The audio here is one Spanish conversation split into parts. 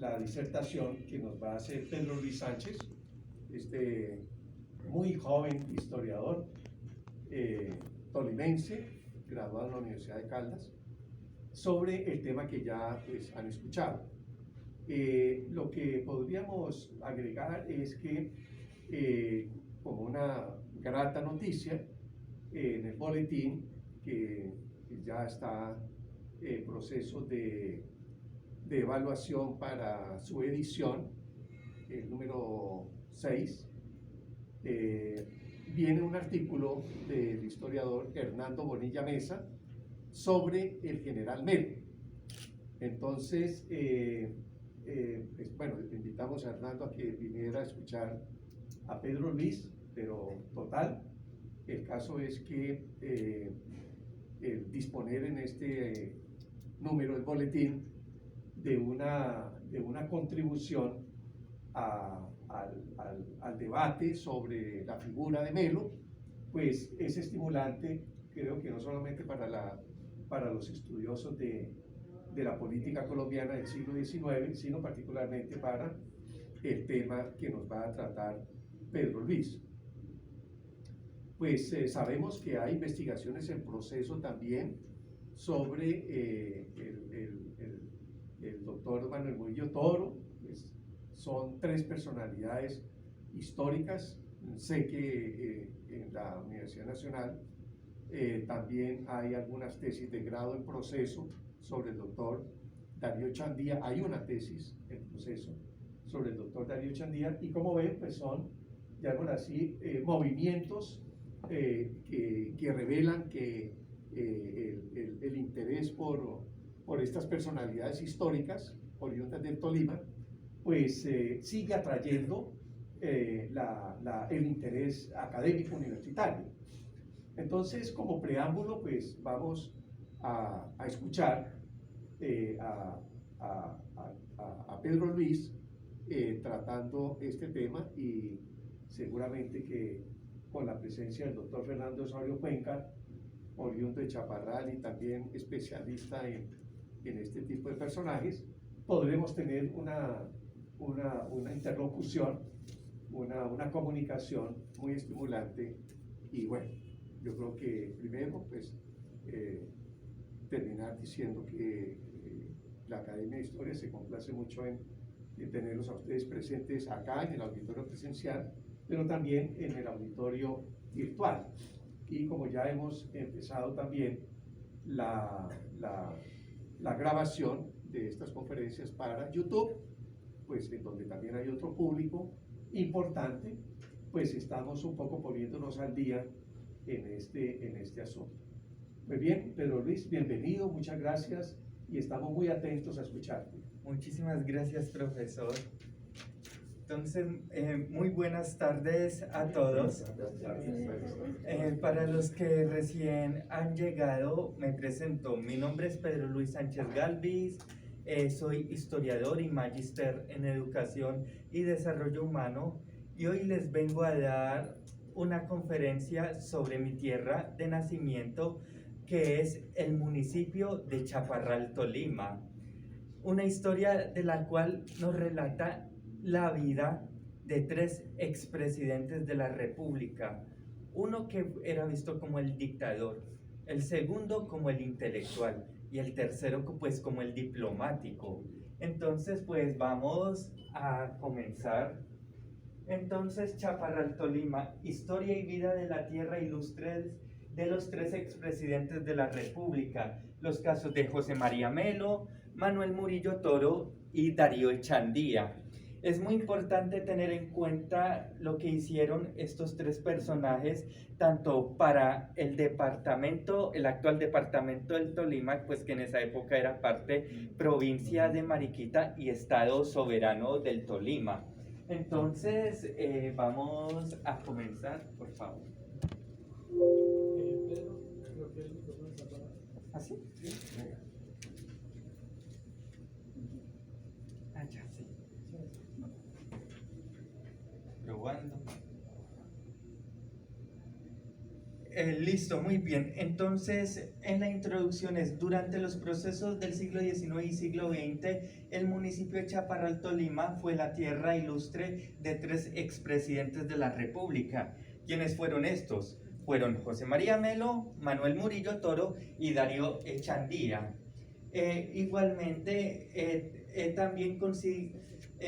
la disertación que nos va a hacer Pedro Luis Sánchez, este muy joven historiador tolimense, graduado en la Universidad de Caldas, sobre el tema que ya pues, han escuchado. Lo que podríamos agregar es que, como una grata noticia, en el boletín, que ya está en proceso de evaluación para su edición, el número 6, viene un artículo del historiador Hernando Bonilla Mesa sobre el general Melo. Entonces, bueno, invitamos a Hernando a que viniera a escuchar a Pedro Luis, pero total, el caso es que disponer en este número del boletín de una contribución al debate sobre la figura de Melo, pues es estimulante, creo que no solamente para los estudiosos de la política colombiana del siglo XIX, sino particularmente para el tema que nos va a tratar Pedro Luis. Pues sabemos que hay investigaciones en proceso también sobre el doctor Manuel Murillo Toro. Pues, son tres personalidades históricas. Sé que en la Universidad Nacional también hay algunas tesis de grado en proceso sobre el doctor Darío Chandía. Hay una tesis en proceso sobre el doctor Darío Chandía, y como ven, pues son, llamémoslo así, movimientos que revelan que el interés por estas personalidades históricas oriundas del Tolima, pues sigue atrayendo el interés académico universitario. Entonces, como preámbulo, pues vamos a escuchar a Pedro Luis tratando este tema, y seguramente que con la presencia del doctor Fernando Osorio Cuenca, oriundo de Chaparral y también especialista en este tipo de personajes, podremos tener una interlocución, una comunicación muy estimulante. Y bueno, yo creo que primero, pues, terminar diciendo que la Academia de Historia se complace mucho en tenerlos a ustedes presentes acá en el auditorio presencial, pero también en el auditorio virtual. Y como ya hemos empezado también la grabación de estas conferencias para YouTube, pues en donde también hay otro público importante, pues estamos un poco poniéndonos al día en este asunto. Pues bien, Pedro Luis, bienvenido, muchas gracias, y estamos muy atentos a escucharte. Muchísimas gracias, profesor. Entonces, muy buenas tardes a todos. Para los que recién han llegado, me presento. Mi nombre es Pedro Luis Sánchez Galvis, soy historiador y magíster en Educación y Desarrollo Humano, y hoy les vengo a dar una conferencia sobre mi tierra de nacimiento, que es el municipio de Chaparral, Tolima. Una historia de la cual nos relata la vida de tres expresidentes de la República. Uno que era visto como el dictador, el segundo como el intelectual y el tercero pues como el diplomático. Entonces pues vamos a comenzar. Entonces, Chaparral, Tolima, historia y vida de la tierra ilustre de los tres expresidentes de la República, los casos de José María Melo, Manuel Murillo Toro y Darío Chandía. Es muy importante tener en cuenta lo que hicieron estos tres personajes, tanto para el departamento, el actual departamento del Tolima, pues que en esa época era parte provincia de Mariquita y estado soberano del Tolima. Entonces, vamos a comenzar, por favor. Pedro, creo que el micrófono está apagado. ¿Así? ¿Sí? Ah, ya, sí. Probando. Listo, muy bien. Entonces, en la introducción es, durante los procesos del siglo XIX y siglo XX, el municipio de Chaparral, Tolima, fue la tierra ilustre de 3 expresidentes de la República. ¿Quiénes fueron estos? Fueron José María Melo, Manuel Murillo Toro y Darío Echandía. Igualmente, también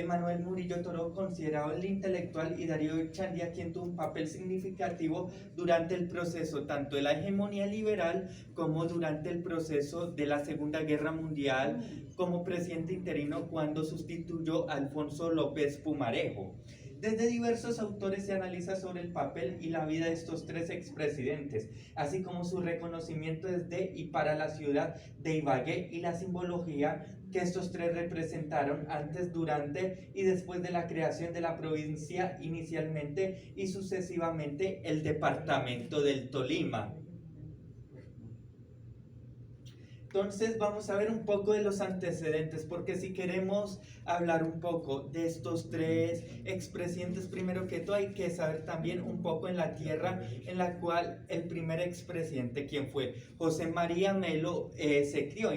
Manuel Murillo Toro, considerado el intelectual, y Darío Echandía, quien tuvo un papel significativo durante el proceso tanto de la hegemonía liberal como durante el proceso de la Segunda Guerra Mundial como presidente interino cuando sustituyó a Alfonso López Pumarejo. Desde diversos autores se analiza sobre el papel y la vida de estos 3 expresidentes, así como su reconocimiento desde y para la ciudad de Ibagué y la simbología que estos 3 representaron antes, durante y después de la creación de la provincia inicialmente y sucesivamente el departamento del Tolima. Entonces vamos a ver un poco de los antecedentes, porque si queremos hablar un poco de estos 3 expresidentes, primero que todo hay que saber también un poco en la tierra en la cual el primer expresidente, quien fue José María Melo, se crió,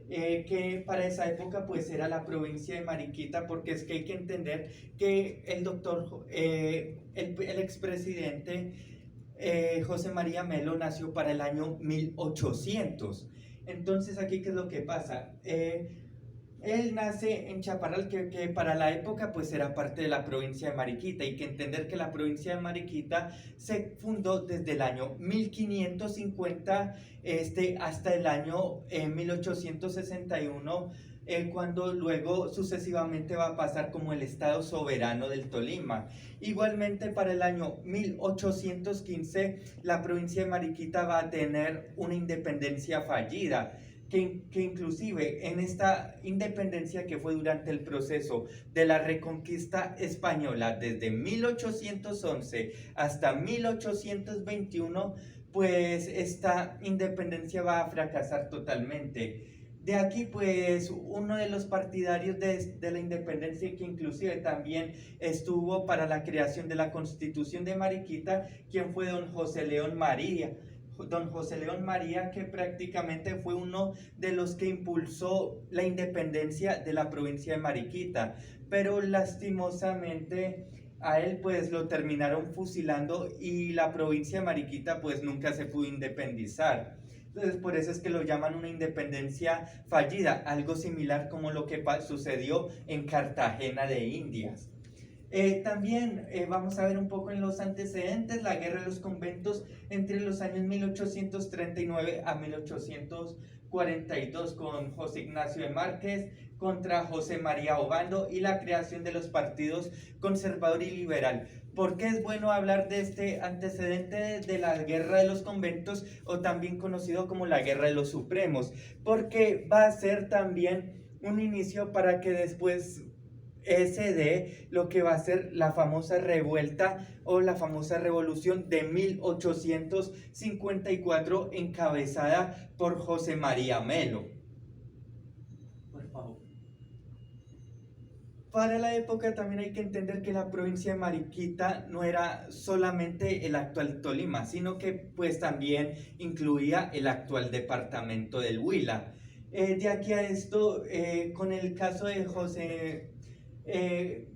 que para esa época pues era la provincia de Mariquita, porque es que hay que entender que el expresidente José María Melo nació para el año 1800. Entonces aquí, ¿qué es lo que pasa? Él nace en Chaparral, que para la época pues era parte de la provincia de Mariquita. Hay que entender que la provincia de Mariquita se fundó desde el año 1550 hasta el año 1861, cuando luego sucesivamente va a pasar como el Estado soberano del Tolima. Igualmente para el año 1815 la provincia de Mariquita va a tener una independencia fallida, que inclusive en esta independencia, que fue durante el proceso de la reconquista española desde 1811 hasta 1821, pues esta independencia va a fracasar totalmente. De aquí pues uno de los partidarios de la independencia, que inclusive también estuvo para la creación de la Constitución de Mariquita, quien fue don José León María. Don José León María, que prácticamente fue uno de los que impulsó la independencia de la provincia de Mariquita, pero lastimosamente a él pues lo terminaron fusilando y la provincia de Mariquita pues nunca se pudo independizar. Entonces por eso es que lo llaman una independencia fallida, algo similar como lo que sucedió en Cartagena de Indias. También vamos a ver un poco en los antecedentes la guerra de los conventos entre los años 1839 a 1842 con José Ignacio de Márquez contra José María Obando y la creación de los partidos conservador y liberal. ¿Por qué es bueno hablar de este antecedente de la guerra de los conventos, o también conocido como la guerra de los supremos? Porque va a ser también un inicio para que después se dé lo que va a ser la famosa revuelta o la famosa revolución de 1854, encabezada por José María Melo. Por favor. Para la época también hay que entender que la provincia de Mariquita no era solamente el actual Tolima, sino que pues también incluía el actual departamento del Huila. De aquí a esto, con el caso de José,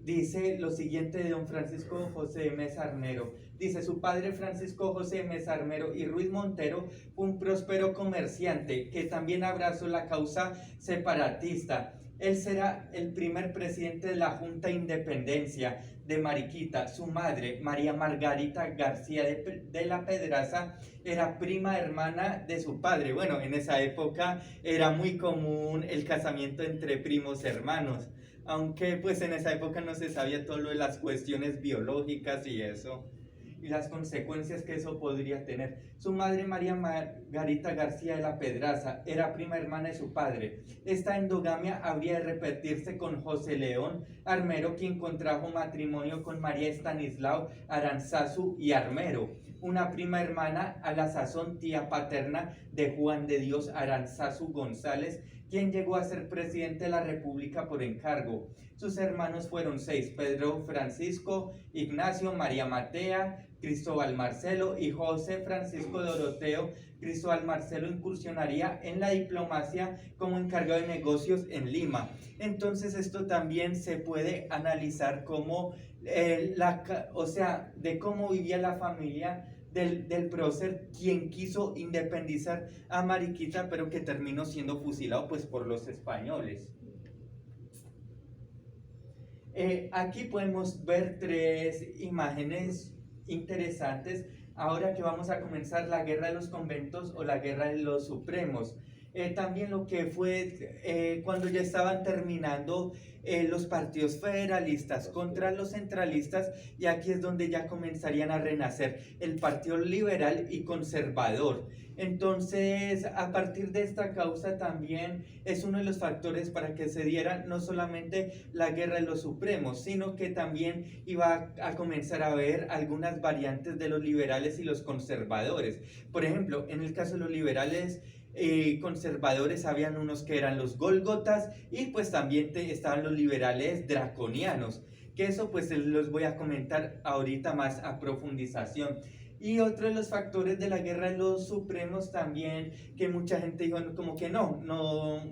dice lo siguiente de don Francisco José Mesa Armero. Dice: su padre Francisco José Mesa Armero y Ruiz Montero fue un próspero comerciante que también abrazó la causa separatista. Él será el primer presidente de la Junta de Independencia de Mariquita. Su madre, María Margarita García de la Pedraza, era prima hermana de su padre. Bueno, en esa época era muy común el casamiento entre primos hermanos, aunque pues en esa época no se sabía todo lo de las cuestiones biológicas y eso, y las consecuencias que eso podría tener. Su madre, María Margarita García de la Pedraza, era prima hermana de su padre. Esta endogamia habría de repetirse con José León Armero, quien contrajo matrimonio con María Estanislao Aranzazu y Armero. una prima hermana, a la sazón tía paterna de Juan de Dios Aranzazu González, quien llegó a ser presidente de la República por encargo. Sus hermanos fueron 6: Pedro Francisco, Ignacio, María Matea, Cristóbal Marcelo y José Francisco Doroteo. Cristóbal Marcelo incursionaría en la diplomacia como encargado de negocios en Lima. Entonces esto también se puede analizar como, de cómo vivía la familia del prócer, quien quiso independizar a Mariquita, pero que terminó siendo fusilado pues por los españoles. Aquí podemos ver 3 imágenes interesantes ahora que vamos a comenzar la guerra de los conventos o la guerra de los supremos. También lo que fue cuando ya estaban terminando los partidos federalistas contra los centralistas, y aquí es donde ya comenzarían a renacer el Partido Liberal y Conservador. Entonces, a partir de esta causa también es uno de los factores para que se diera no solamente la guerra de los supremos, sino que también iba a comenzar a haber algunas variantes de los liberales y los conservadores. Por ejemplo, en el caso de los liberales conservadores, habían unos que eran los gólgotas, y pues también estaban los liberales draconianos, que eso pues los voy a comentar ahorita más a profundización. Y otro de los factores de la guerra de los supremos también, que mucha gente dijo como que no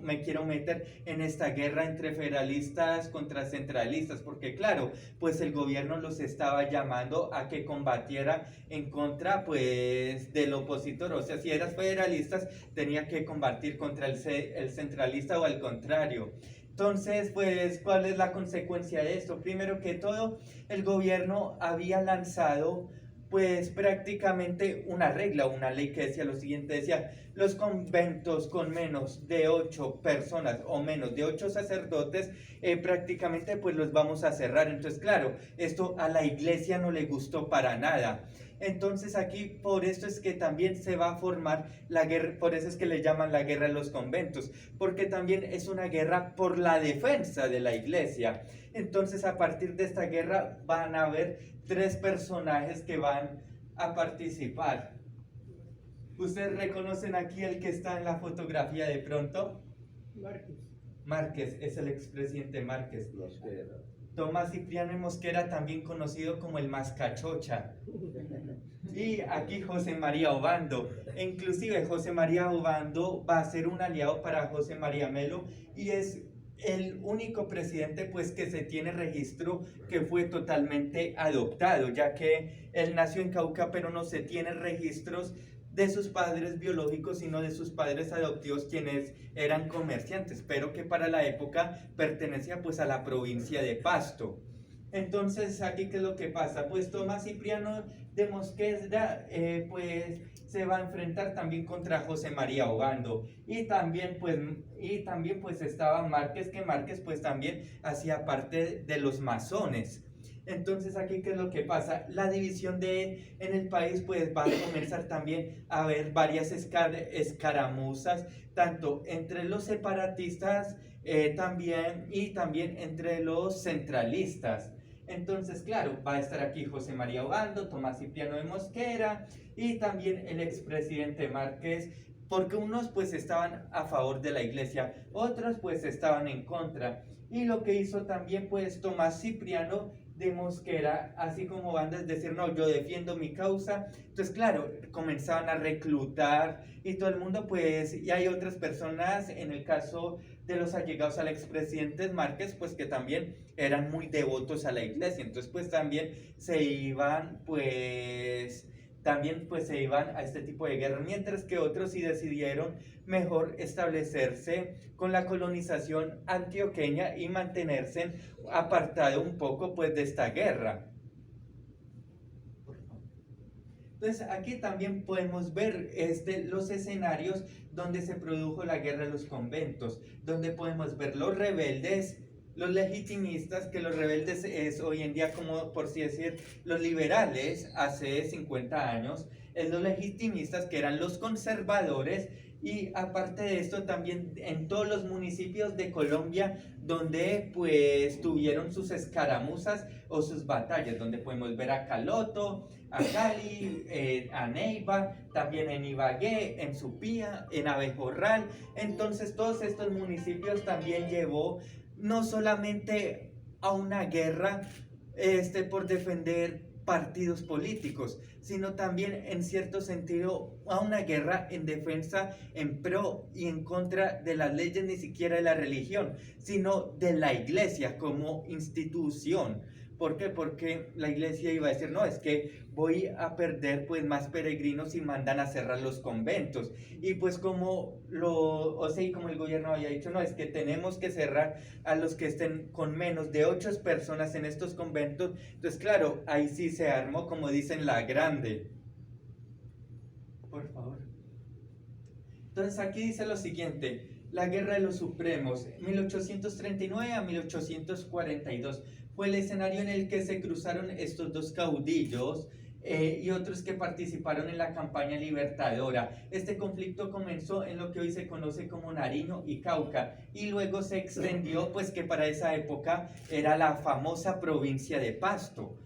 me quiero meter en esta guerra entre federalistas contra centralistas, porque claro, pues el gobierno los estaba llamando a que combatiera en contra pues del opositor. O sea, si eras federalistas tenía que combatir contra el centralista o al contrario. Entonces, pues, ¿cuál es la consecuencia de esto? Primero que todo, el gobierno había lanzado pues prácticamente una regla, una ley que decía lo siguiente: decía, los conventos con menos de 8 personas o menos de 8 sacerdotes, prácticamente pues los vamos a cerrar. Entonces, claro, esto a la iglesia no le gustó para nada. Entonces aquí por esto es que también se va a formar la guerra, por eso es que le llaman la guerra de los conventos, porque también es una guerra por la defensa de la iglesia. Entonces, a partir de esta guerra van a haber 3 personajes que van a participar. ¿Ustedes reconocen aquí el que está en la fotografía de pronto? Márquez, es el expresidente Márquez. Tomás Cipriano Mosquera, también conocido como el Mascachocha. Y aquí José María Obando. Inclusive José María Obando va a ser un aliado para José María Melo, y es el único presidente pues que se tiene registro que fue totalmente adoptado, ya que él nació en Cauca, pero no se tiene registros de sus padres biológicos, sino de sus padres adoptivos, quienes eran comerciantes, pero que para la época pertenecía pues a la provincia de Pasto. Entonces, aquí ¿qué es lo que pasa? Pues Tomás Cipriano de Mosquera pues se va a enfrentar también contra José María Obando, y también pues estaba Márquez, que Márquez pues también hacía parte de los masones. Entonces, aquí ¿qué es lo que pasa? La división en el país pues va a comenzar también a haber varias escaramuzas, tanto entre los separatistas también entre los centralistas. Entonces, claro, va a estar aquí José María Obando, Tomás Cipriano de Mosquera y también el expresidente Márquez, porque unos pues estaban a favor de la iglesia, otros pues estaban en contra. Y lo que hizo también pues Tomás Cipriano de Mosquera, así como bandas, es decir, no, yo defiendo mi causa. Entonces, claro, comenzaban a reclutar y todo el mundo pues, y hay otras personas, en el caso de los allegados al expresidente Márquez, pues que también eran muy devotos a la iglesia. Entonces, pues también se iban a este tipo de guerra, mientras que otros sí decidieron mejor establecerse con la colonización antioqueña y mantenerse apartado un poco pues de esta guerra. Entonces, aquí también podemos ver los escenarios donde se produjo la guerra de los conventos, donde podemos ver los rebeldes, los legitimistas, que los rebeldes es hoy en día, como por así decir, los liberales hace 50 años, los legitimistas, que eran los conservadores, Y aparte de esto, también en todos los municipios de Colombia donde pues tuvieron sus escaramuzas o sus batallas, donde podemos ver a Caloto, a Cali, a Neiva, también en Ibagué, en Supía, en Abejorral. Entonces todos estos municipios también llevó no solamente a una guerra por defender partidos políticos, sino también en cierto sentido a una guerra en defensa, en pro y en contra de las leyes, ni siquiera de la religión, sino de la iglesia como institución. ¿Por qué? Porque la iglesia iba a decir, no, es que voy a perder pues más peregrinos y mandan a cerrar los conventos. Y pues como como el gobierno había dicho, no, es que tenemos que cerrar a los que estén con menos de 8 personas en estos conventos. Entonces, claro, ahí sí se armó, como dicen, la grande. Por favor. Entonces aquí dice lo siguiente, la Guerra de los Supremos, 1839 a 1842. Fue el escenario en el que se cruzaron estos dos caudillos y otros que participaron en la campaña libertadora. Este conflicto comenzó en lo que hoy se conoce como Nariño y Cauca y luego se extendió, pues que para esa época era la famosa provincia de Pasto.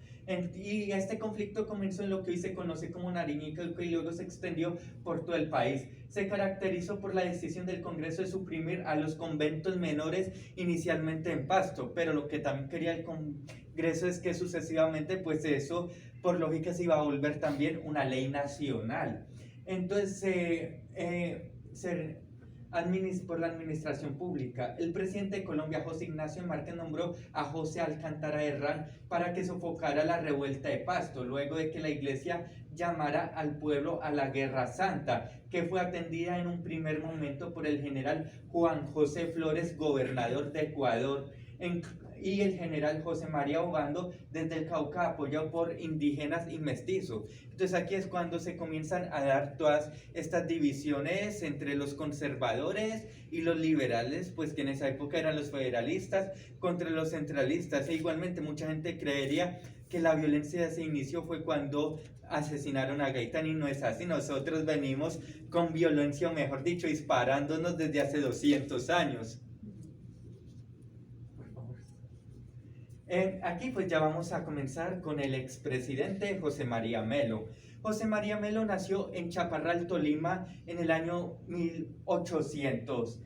Y este conflicto comenzó en lo que hoy se conoce como Nariño y Cauca y luego se extendió por todo el país. Se caracterizó por la decisión del Congreso de suprimir a los conventos menores inicialmente en Pasto, pero lo que también quería el Congreso es que sucesivamente, pues eso por lógica se iba a volver también una ley nacional. Entonces por la administración pública. El presidente de Colombia, José Ignacio Márquez, nombró a José Alcántara Herrán para que sofocara la revuelta de Pasto, luego de que la iglesia llamara al pueblo a la Guerra Santa, que fue atendida en un primer momento por el general Juan José Flores, gobernador de Ecuador, y el general José María Obando desde el Cauca, apoyado por indígenas y mestizos. Entonces aquí es cuando se comienzan a dar todas estas divisiones entre los conservadores y los liberales, pues que en esa época eran los federalistas contra los centralistas. E igualmente mucha gente creería que la violencia se inició fue cuando asesinaron a Gaitán, y no es así. Nosotros venimos con violencia, o mejor dicho, disparándonos desde hace 200 años. Aquí pues ya vamos a comenzar con el expresidente José María Melo. José María Melo nació en Chaparral, Tolima, en el año 1800.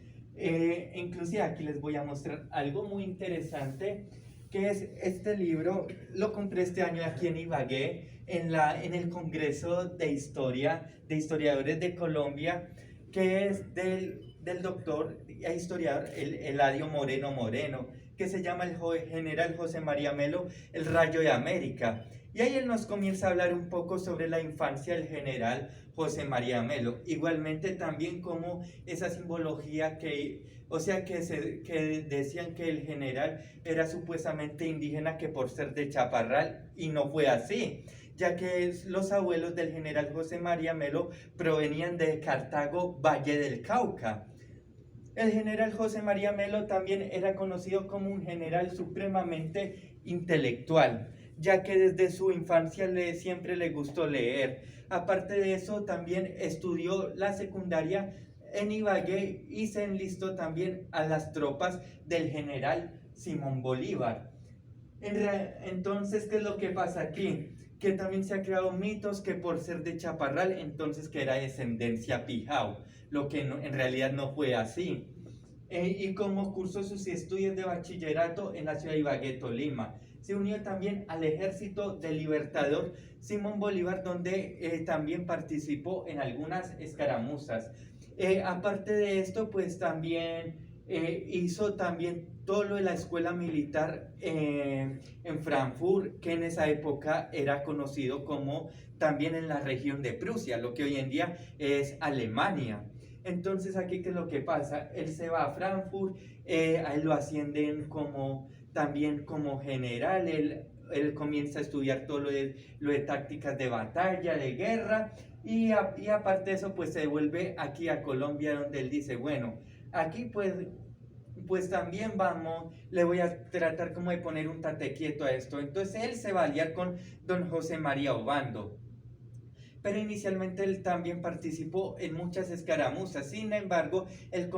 Inclusive aquí les voy a mostrar algo muy interesante, que es este libro. Lo compré este año aquí en Ibagué, en el Congreso de Historia de Historiadores de Colombia, que es del doctor e historiador Eladio Moreno, que se llama el general José María Melo, el Rayo de América. Y ahí él nos comienza a hablar un poco sobre la infancia del general José María Melo. Igualmente también como esa simbología que decían que el general era supuestamente indígena, que por ser de Chaparral, y no fue así, ya que los abuelos del general José María Melo provenían de Cartago, Valle del Cauca. El general José María Melo también era conocido como un general supremamente intelectual, ya que desde su infancia siempre le gustó leer. Aparte de eso, también estudió la secundaria en Ibagué y se enlistó también a las tropas del general Simón Bolívar. Entonces, ¿qué es lo que pasa aquí? Que también se han creado mitos que por ser de Chaparral, entonces que era descendencia Pijao, lo que en realidad no fue así. Y como cursó sus estudios de bachillerato en la ciudad de Ibagué, Tolima. Se unió también al ejército del libertador Simón Bolívar, donde también participó en algunas escaramuzas. Aparte de esto, pues también hizo también todo lo de la escuela militar en Frankfurt, que en esa época era conocido como también en la región de Prusia, lo que hoy en día es Alemania. Entonces aquí, ¿qué es lo que pasa? Él se va a Frankfurt, a él lo ascienden también como general. Él comienza a estudiar todo lo de tácticas de batalla, de guerra, y aparte de eso, pues se devuelve aquí a Colombia, donde él dice, bueno, aquí pues también le voy a tratar como de poner un tate quieto a esto. Entonces él se va a aliar con don José María Obando. pero inicialmente él también participó en muchas escaramuzas. Sin embargo, él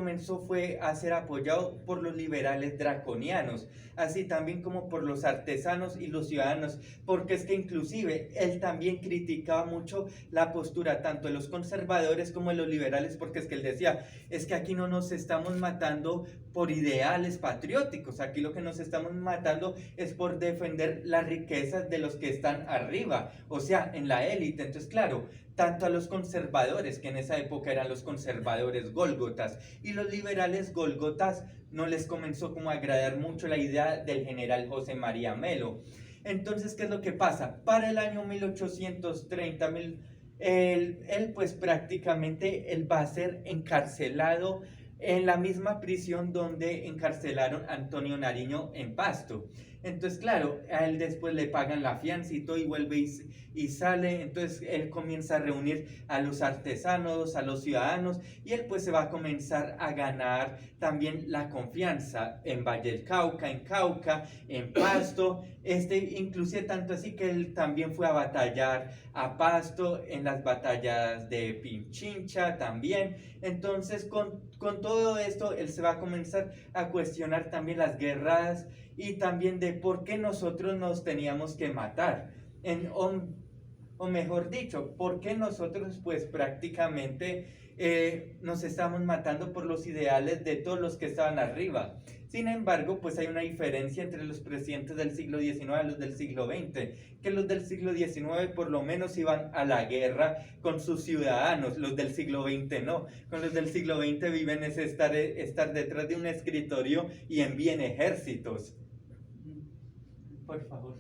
fue a ser apoyado por los liberales draconianos, así también como por los artesanos y los ciudadanos, porque es que inclusive él también criticaba mucho la postura tanto de los conservadores como de los liberales, porque es que él decía, es que aquí no nos estamos matando por ideales patrióticos, aquí lo que nos estamos matando es por defender las riquezas de los que están arriba, o sea, en la élite. Entonces, claro, tanto a los conservadores, que en esa época eran los conservadores gólgotas, y los liberales gólgotas, no les comenzó como a agradar mucho la idea del general José María Melo. Entonces, ¿qué es lo que pasa? Para el año 1830, él pues prácticamente él va a ser encarcelado en la misma prisión donde encarcelaron a Antonio Nariño en Pasto. Entonces, claro, a él después le pagan la fianza y todo y vuelve y sale. Entonces, él comienza a reunir a los artesanos, a los ciudadanos, y él pues se va a comenzar a ganar también la confianza en Valle del Cauca, en Cauca, en Pasto, inclusive tanto así que él también fue a batallar a Pasto en las batallas de Pinchincha también. Entonces, con todo esto, él se va a comenzar a cuestionar también las guerras y también de por qué nosotros nos teníamos que matar, o mejor dicho, por qué nosotros pues prácticamente nos estamos matando por los ideales de todos los que estaban arriba. Sin embargo, pues hay una diferencia entre los presidentes del siglo XIX y los del siglo XX, que los del siglo XIX por lo menos iban a la guerra con sus ciudadanos, los del siglo XX no. Con los del siglo XX viven es estar detrás de un escritorio y envíen ejércitos. Por favor.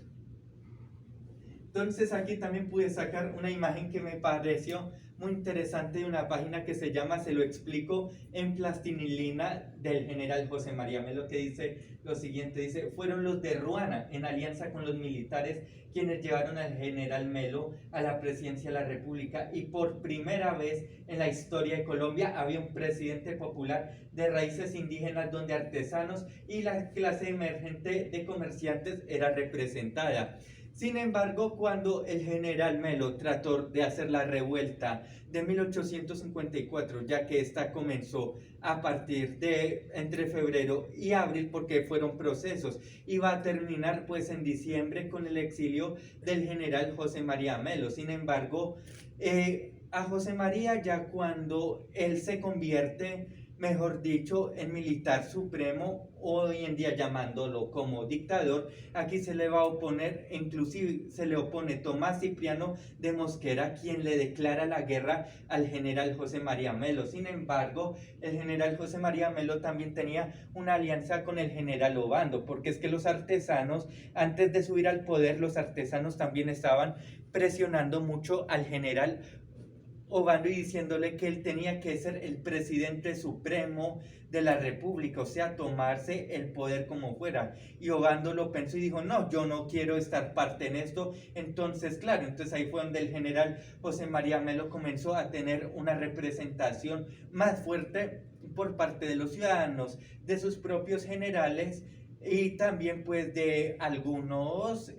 Entonces aquí también pude sacar una imagen que me pareció muy interesante de una página que se llama Se lo explico en plastilina del general José María Melo, que dice lo siguiente, dice, fueron los de Ruana en alianza con los militares quienes llevaron al general Melo a la presidencia de la República, y por primera vez en la historia de Colombia había un presidente popular de raíces indígenas donde artesanos y la clase emergente de comerciantes era representada. Sin embargo, cuando el general Melo trató de hacer la revuelta de 1854, ya que esta comenzó a partir de entre febrero y abril, porque fueron procesos, y va a terminar pues en diciembre con el exilio del general José María Melo. Sin embargo, a José María, ya cuando él se convierte, mejor dicho, en militar supremo, hoy en día llamándolo como dictador, aquí se le va a oponer, inclusive se le opone Tomás Cipriano de Mosquera, quien le declara la guerra al general José María Melo. Sin embargo, el general José María Melo también tenía una alianza con el general Obando, porque es que los artesanos, antes de subir al poder, los artesanos también estaban presionando mucho al general Obando y diciéndole que él tenía que ser el presidente supremo de la República, o sea, tomarse el poder como fuera. Y Obando lo pensó y dijo, no, yo no quiero estar parte en esto. Entonces, claro, entonces ahí fue donde el general José María Melo comenzó a tener una representación más fuerte por parte de los ciudadanos, de sus propios generales, y también pues de algunos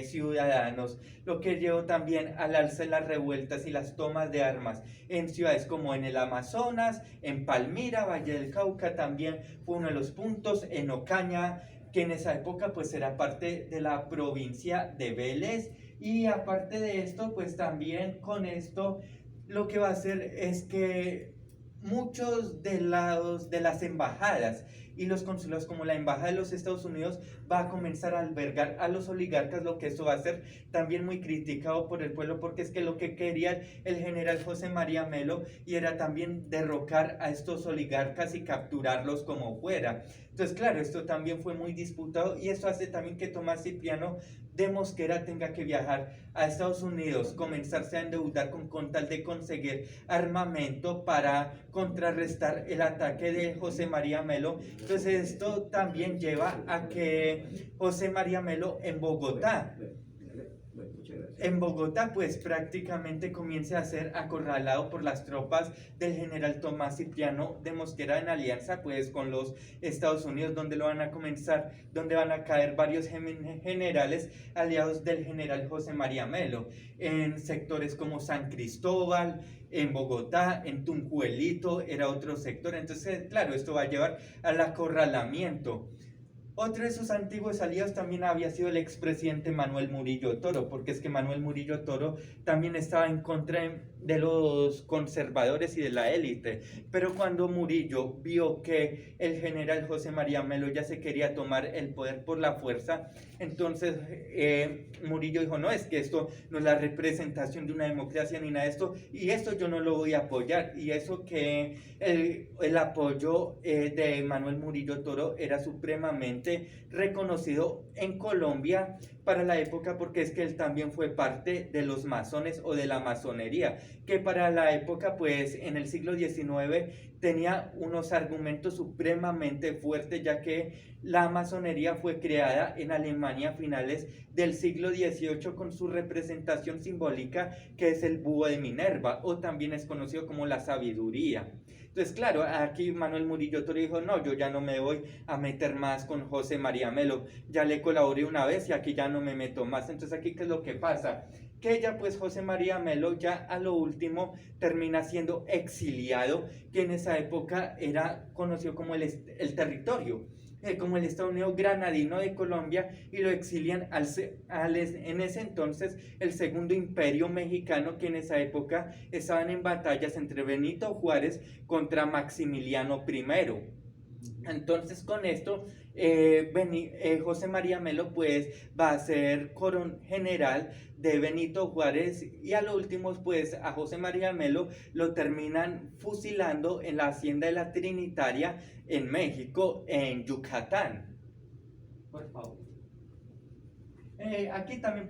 ciudadanos, lo que llevó también al alza de las revueltas y las tomas de armas en ciudades como en el Amazonas, en Palmira, Valle del Cauca también fue uno de los puntos, en Ocaña, que en esa época pues era parte de la provincia de Vélez. Y aparte de esto, pues también con esto lo que va a hacer es que muchos de las embajadas y los consulados, como la embajada de los Estados Unidos, va a comenzar a albergar a los oligarcas, lo que esto va a ser también muy criticado por el pueblo, porque es que lo que quería el general José María Melo y era también derrocar a estos oligarcas y capturarlos como fuera. Entonces, claro, esto también fue muy disputado, y esto hace también que Tomás Cipriano de Mosquera tenga que viajar a Estados Unidos, comenzarse a endeudar con tal de conseguir armamento para contrarrestar el ataque de José María Melo. Entonces esto también lleva a que José María Melo en Bogotá en Bogotá, pues prácticamente comienza a ser acorralado por las tropas del general Tomás Cipriano de Mosquera en alianza pues con los Estados Unidos, donde van a caer varios generales aliados del general José María Melo en sectores como San Cristóbal, en Bogotá, en Tunjuelito era otro sector. Entonces, claro, esto va a llevar al acorralamiento. Otro de sus antiguos aliados también había sido el expresidente Manuel Murillo Toro, porque es que Manuel Murillo Toro también estaba en contra de los conservadores y de la élite. Pero cuando Murillo vio que el general José María Melo ya se quería tomar el poder por la fuerza, entonces Murillo dijo, no, es que esto no es la representación de una democracia ni nada de esto, y esto yo no lo voy a apoyar. Y eso que el apoyo de Manuel Murillo Toro era supremamente reconocido en Colombia para la época, porque es que él también fue parte de los masones o de la masonería, que para la época pues en el siglo XIX tenía unos argumentos supremamente fuertes, ya que la masonería fue creada en Alemania a finales del siglo XVIII con su representación simbólica que es el búho de Minerva, o también es conocido como la sabiduría. Entonces, claro, aquí Manuel Murillo Toro dijo, no, yo ya no me voy a meter más con José María Melo, ya le colaboré una vez y aquí ya no me meto más. Entonces, aquí, ¿qué es lo que pasa? Que ya pues José María Melo ya a lo último termina siendo exiliado, que en esa época era conocido como el territorio, como el Estado Unido Granadino de Colombia, y lo exilian en ese entonces el Segundo Imperio Mexicano, que en esa época estaban en batallas entre Benito Juárez contra Maximiliano I. Entonces con esto José María Melo pues va a ser coronel general de Benito Juárez, y a lo último pues a José María Melo lo terminan fusilando en la hacienda de la Trinitaria en México, en Yucatán. Por favor. Aquí también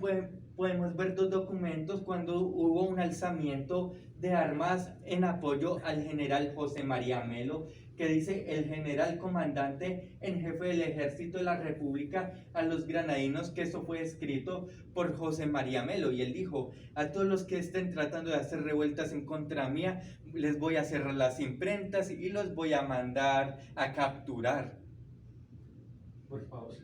podemos ver dos documentos cuando hubo un alzamiento de armas en apoyo al general José María Melo, que dice: el general comandante en jefe del ejército de la República a los granadinos, que esto fue escrito por José María Melo, y él dijo: a todos los que estén tratando de hacer revueltas en contra mía, les voy a cerrar las imprentas y los voy a mandar a capturar. Por favor.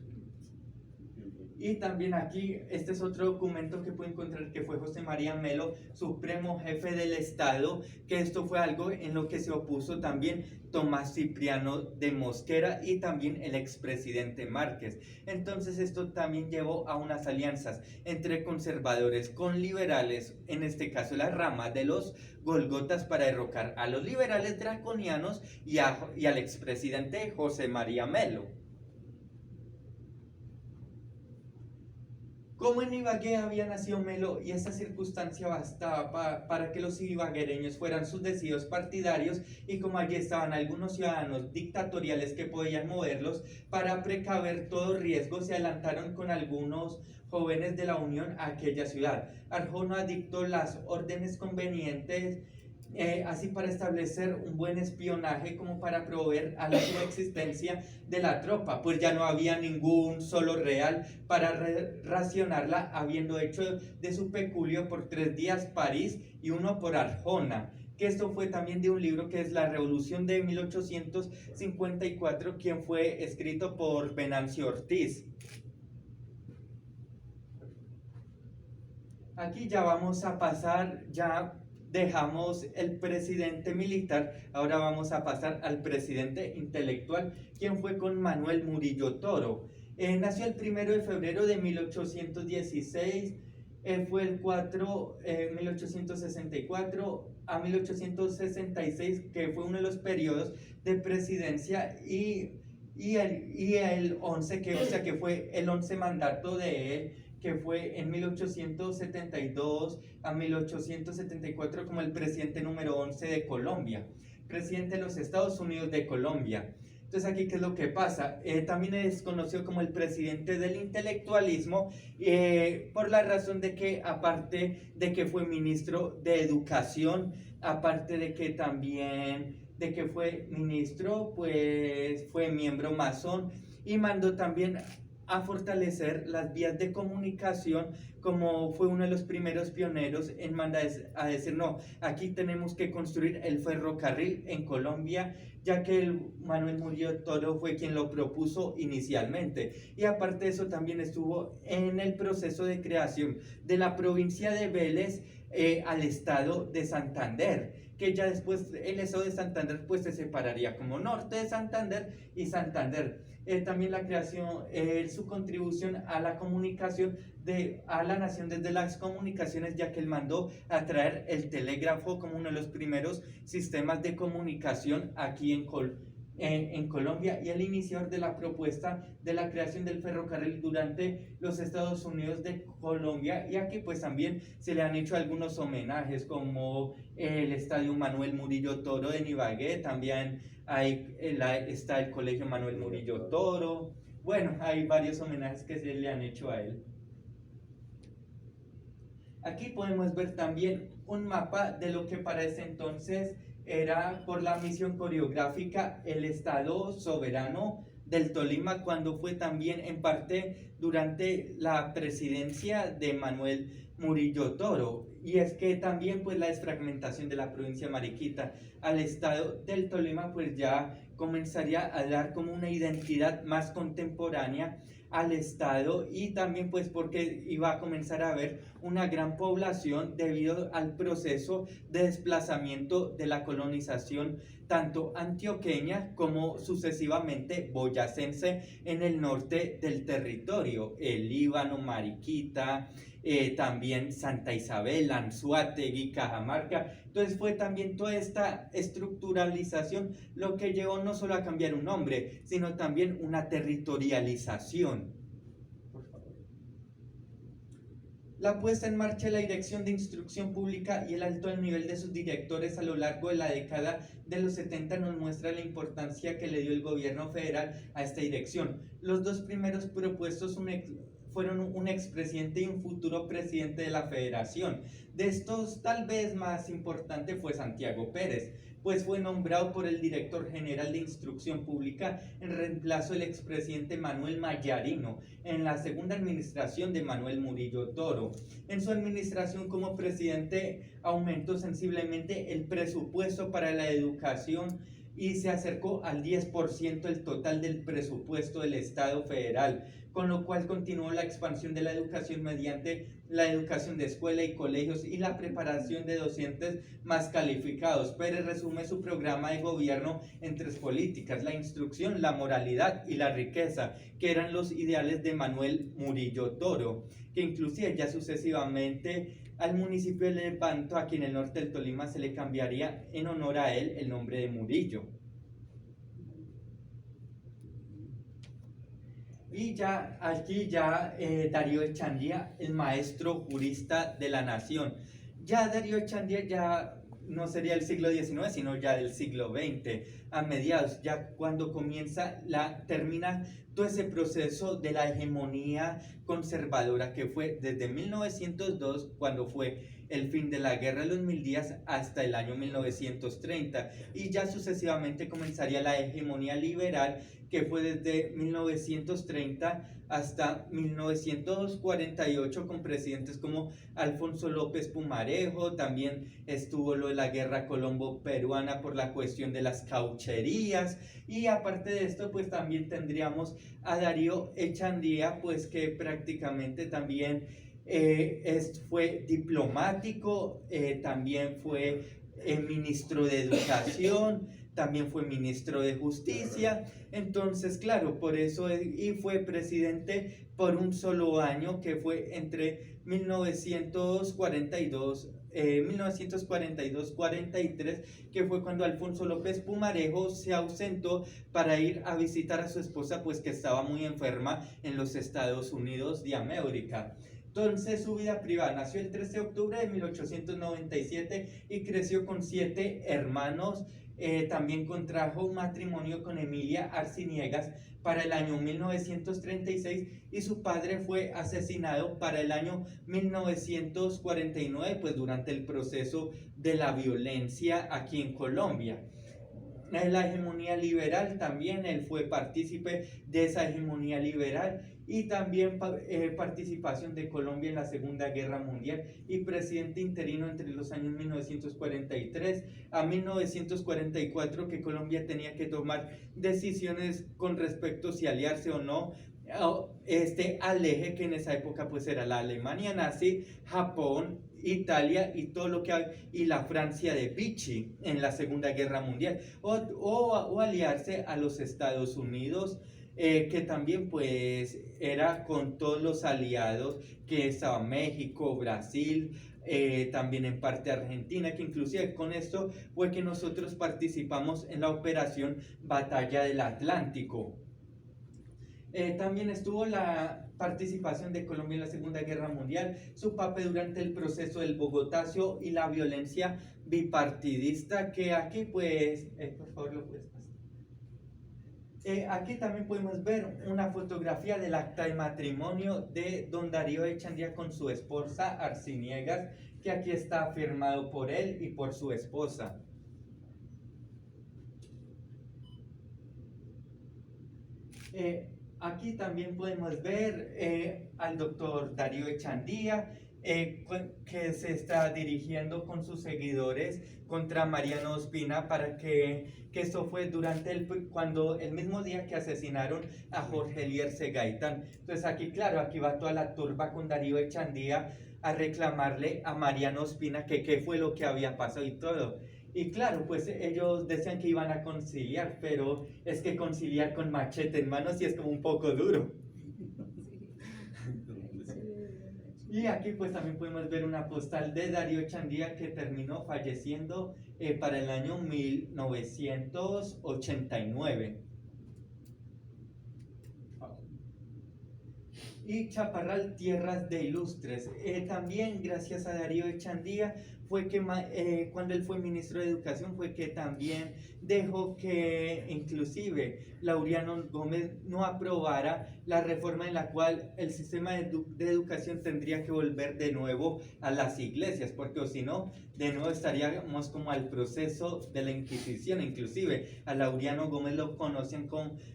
Y también aquí, este es otro documento que pueden encontrar, que fue José María Melo, supremo jefe del Estado, que esto fue algo en lo que se opuso también Tomás Cipriano de Mosquera y también el expresidente Márquez. Entonces esto también llevó a unas alianzas entre conservadores con liberales, en este caso la rama de los Golgotas, para derrocar a los liberales draconianos y al expresidente José María Melo. Como en Ibagué había nacido Melo, y esa circunstancia bastaba para que los ibaguereños fueran sus decididos partidarios, y como allí estaban algunos ciudadanos dictatoriales que podían moverlos, para precaver todo riesgo se adelantaron con algunos jóvenes de la Unión a aquella ciudad. Arjona dictó las órdenes convenientes, así para establecer un buen espionaje como para proveer a la subsistencia de la tropa, pues ya no había ningún solo real para racionarla, habiendo hecho de su peculio por 3 días París y 1 por Arjona, que esto fue también de un libro que es La Revolución de 1854, quien fue escrito por Venancio Ortiz. Aquí ya vamos a pasar, ya dejamos el presidente militar, ahora vamos a pasar al presidente intelectual, quien fue con Manuel Murillo Toro. Nació el 1 de febrero de 1816, fue el 1864 a 1866, que fue uno de los periodos de presidencia, y el 11, que fue el 11 mandato de él, que fue en 1872 a 1874 como el presidente número 11 de Colombia, presidente de los Estados Unidos de Colombia. Entonces aquí, ¿qué es lo que pasa? También es conocido como el presidente del intelectualismo, por la razón de que, aparte de que fue ministro de Educación, aparte de que también de que fue ministro, pues fue miembro masón, y mandó también a fortalecer las vías de comunicación, como fue uno de los primeros pioneros en mandar a decir, no, aquí tenemos que construir el ferrocarril en Colombia, ya que Manuel Murillo Toro fue quien lo propuso inicialmente. Y aparte de eso también estuvo en el proceso de creación de la provincia de Vélez al estado de Santander, que ya después el estado de Santander pues se separaría como norte de Santander y Santander. También la creación, su contribución a la comunicación a la nación desde las comunicaciones, ya que él mandó a traer el telégrafo como uno de los primeros sistemas de comunicación aquí en Colombia, y el iniciador de la propuesta de la creación del ferrocarril durante los Estados Unidos de Colombia. Y aquí pues también se le han hecho algunos homenajes, como el Estadio Manuel Murillo Toro de Ibagué, también está el Colegio Manuel Murillo Toro. Bueno, hay varios homenajes que se le han hecho a él. Aquí podemos ver también un mapa de lo que para ese entonces era, por la misión coreográfica, el Estado soberano del Tolima, cuando fue también en parte durante la presidencia de Manuel Murillo Toro. Y es que también pues la desfragmentación de la provincia de Mariquita al Estado del Tolima pues ya comenzaría a dar como una identidad más contemporánea al Estado, y también pues porque iba a comenzar a haber una gran población debido al proceso de desplazamiento de la colonización tanto antioqueña como sucesivamente boyacense en el norte del territorio, el Líbano, Mariquita, también Santa Isabel, Anzoátegui, Cajamarca. Entonces fue también toda esta estructuralización lo que llevó no solo a cambiar un nombre, sino también una territorialización. Por favor. La puesta en marcha de la Dirección de Instrucción Pública y el alto nivel de sus directores a lo largo de la década de los 70 nos muestra la importancia que le dio el gobierno federal a esta dirección. Los dos primeros propuestos fueron un expresidente y un futuro presidente de la federación. De estos, tal vez más importante fue Santiago Pérez, pues fue nombrado por el director general de Instrucción Pública en reemplazo del expresidente Manuel Mayarino en la segunda administración de Manuel Murillo Toro. En su administración como presidente aumentó sensiblemente el presupuesto para la educación y se acercó al 10% del total del presupuesto del Estado federal, con lo cual continuó la expansión de la educación mediante la educación de escuela y colegios y la preparación de docentes más calificados. Pérez resume su programa de gobierno en tres políticas: la instrucción, la moralidad y la riqueza, que eran los ideales de Manuel Murillo Toro, que inclusive ya sucesivamente al municipio de Lepanto, aquí en el norte del Tolima, se le cambiaría en honor a él el nombre de Murillo. Y ya aquí Darío Echandía, el maestro jurista de la nación. Ya Darío Echandía ya no sería el siglo XIX, sino ya del siglo XX, a mediados, ya cuando termina todo ese proceso de la hegemonía conservadora que fue desde 1902, cuando fue el fin de la Guerra de los 1000 días, hasta el año 1930, y ya sucesivamente comenzaría la hegemonía liberal, que fue desde 1930 hasta 1948, con presidentes como Alfonso López Pumarejo. También estuvo lo de la guerra colombo-peruana por la cuestión de las caucherías, y aparte de esto pues también tendríamos a Darío Echandía, pues que prácticamente también fue diplomático, también fue ministro de Educación, también fue ministro de Justicia. Entonces, claro, por eso, y fue presidente por un solo año, que fue entre 1942-43, que fue cuando Alfonso López Pumarejo se ausentó para ir a visitar a su esposa, pues que estaba muy enferma en los Estados Unidos de América. Entonces, su vida privada: nació el 13 de octubre de 1897 y creció con 7 hermanos. También contrajo matrimonio con Emilia Arciniegas para el año 1936, y su padre fue asesinado para el año 1949, pues durante el proceso de la violencia aquí en Colombia. la hegemonía liberal, también él fue partícipe de esa hegemonía liberal y también participación de Colombia en la Segunda Guerra Mundial y presidente interino entre los años 1943 a 1944, que Colombia tenía que tomar decisiones con respecto si aliarse o no al eje que en esa época pues era la Alemania nazi, Japón, Italia y todo lo que y la Francia de Vichy en la Segunda Guerra Mundial o aliarse a los Estados Unidos, que también pues era con todos los aliados que estaba México, Brasil, también en parte Argentina, que inclusive con esto fue que nosotros participamos en la operación Batalla del Atlántico. También estuvo la participación de Colombia en la Segunda Guerra Mundial, su papel durante el proceso del Bogotacio y la violencia bipartidista, que aquí pues, por favor lo puedes pasar. Aquí también podemos ver una fotografía del acta de matrimonio de don Darío Echandía con su esposa Arciniegas, que aquí está firmado por él y por su esposa. Aquí también podemos ver al doctor Darío Echandía, que se está dirigiendo con sus seguidores contra Mariano Ospina para que eso fue durante el mismo día que asesinaron a Jorge Eliezer Gaitán. Entonces aquí, claro, aquí va toda la turba con Darío Echandía a reclamarle a Mariano Ospina que qué fue lo que había pasado y todo. Y claro, pues ellos decían que iban a conciliar, pero es que conciliar con machete en mano sí es como un poco duro. Y aquí pues también podemos ver una postal de Darío Echandía, que terminó falleciendo para el año 1989. Y Chaparral, tierras de ilustres. También gracias a Darío Echandía fue que cuando él fue ministro de Educación fue que también dejó que inclusive Laureano Gómez no aprobara la reforma en la cual el sistema de educación tendría que volver de nuevo a las iglesias, porque o si no, de nuevo estaríamos como al proceso de la Inquisición. Inclusive a Laureano Gómez lo conocen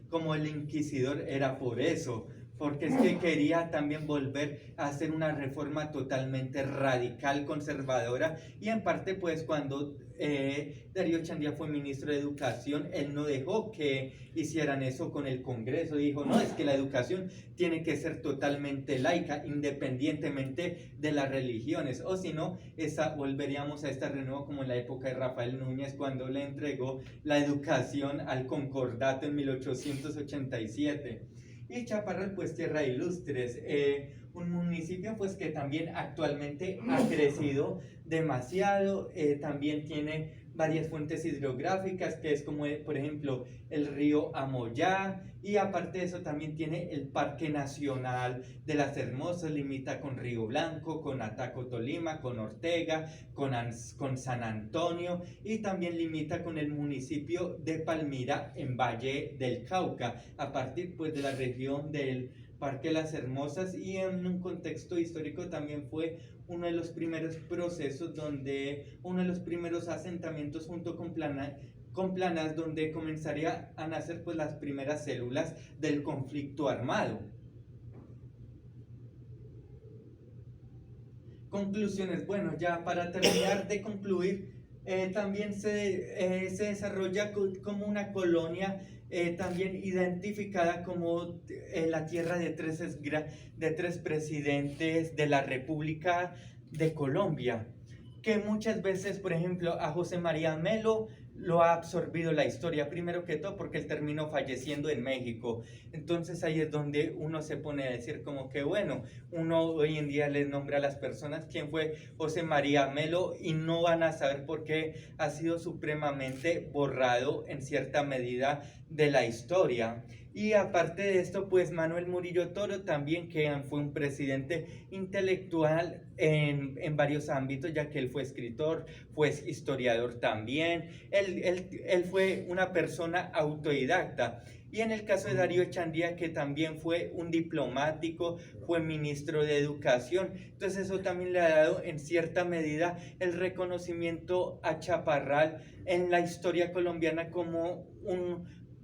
como el inquisidor, era por eso, porque es que quería también volver a hacer una reforma totalmente radical, conservadora, y en parte pues cuando Darío Echandía fue ministro de Educación, él no dejó que hicieran eso con el Congreso, dijo no, es que la educación tiene que ser totalmente laica, independientemente de las religiones, o si no, volveríamos a esta renuevo como en la época de Rafael Núñez, cuando le entregó la educación al concordato en 1887. Y Chaparral, pues tierra de ilustres, un municipio pues que también actualmente ha crecido demasiado, también tiene varias fuentes hidrográficas, que es como por ejemplo el río Amoyá, y aparte de eso también tiene el Parque Nacional de las Hermosas, limita con Río Blanco, con Ataco Tolima, con Ortega, con San Antonio, y también limita con el municipio de Palmira en Valle del Cauca, a partir pues de la región del Parque Las Hermosas, y en un contexto histórico también fue uno de los primeros procesos uno de los primeros asentamientos junto con Planas, donde comenzaría a nacer pues las primeras células del conflicto armado. Conclusiones, bueno, ya para terminar de concluir, también se desarrolla como una colonia también identificada como la tierra de tres presidentes de la República de Colombia, que muchas veces, por ejemplo, a José María Melo lo ha absorbido la historia, primero que todo porque él terminó falleciendo en México. Entonces ahí es donde uno se pone a decir como que bueno, uno hoy en día les nombra a las personas quién fue José María Melo y no van a saber por qué ha sido supremamente borrado en cierta medida de la historia. Y aparte de esto, pues Manuel Murillo Toro también, que fue un presidente intelectual en varios ámbitos, ya que él fue escritor, fue historiador también, él fue una persona autodidacta. Y en el caso de Darío Echandía, que también fue un diplomático, fue ministro de Educación, entonces eso también le ha dado en cierta medida el reconocimiento a Chaparral en la historia colombiana como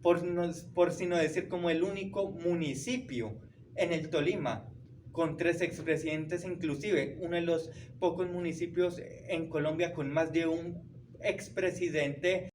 por si no decir como el único municipio en el Tolima, con 3 expresidentes, inclusive uno de los pocos municipios en Colombia con más de un expresidente